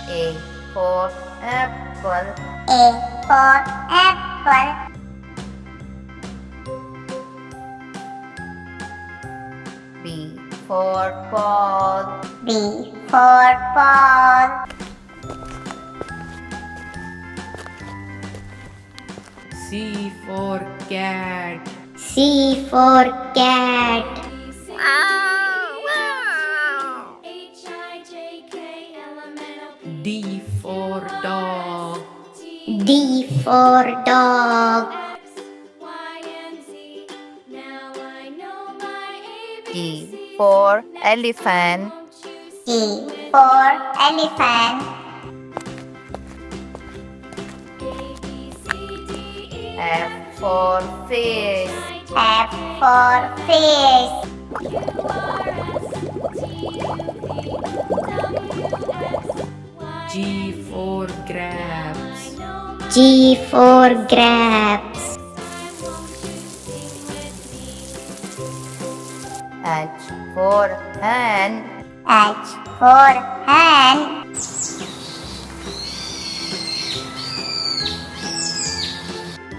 A for apple. A for apple. B for ball. B for ball. C for cat. C for cat. D for dog. D for dog. E for elephant. E for elephant. F for fish. F for fish. G for grapes. G for grapes. H for hen. H for hen.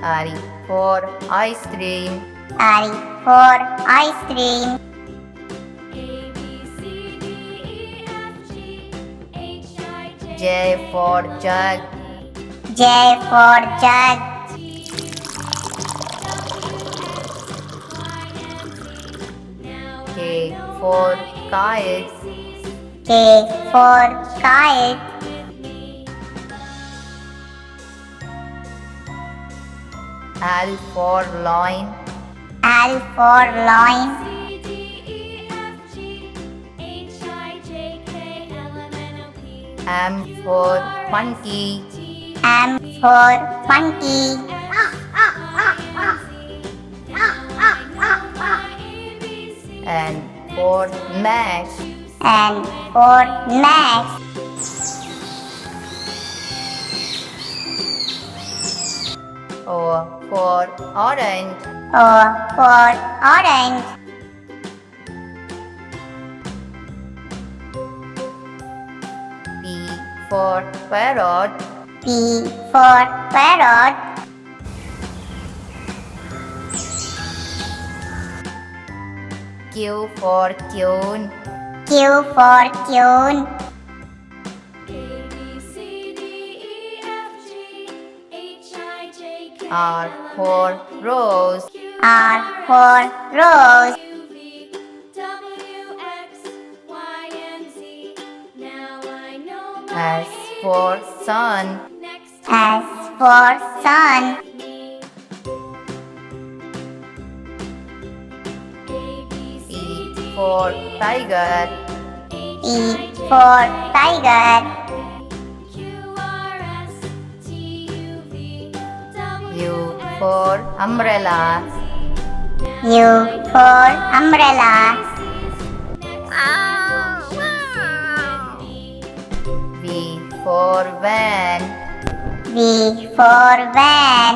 I for ice cream. I for ice cream. J for jug. J for jug. K for kite. K for kite. L for loin. L for loin. M for monkey. M for monkey. N for match. N for match. O for orange. O for orange. P for parrot. P for parrot. Q for queen. Q for queen. R for rose. R for rose. S for sun. S for sun. T for tiger. T for tiger. U for umbrella. U for umbrella. V for van. V for van.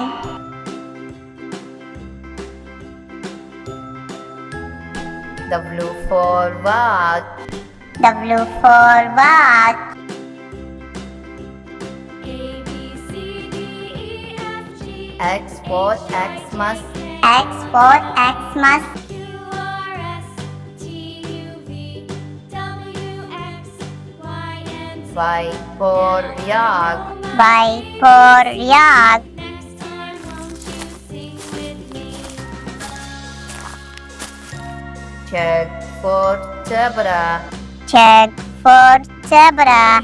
W for vase. W for vase. X for Xmas. X for Xmas. Y for yak. Y for yak. Z for zebra. Z for zebra.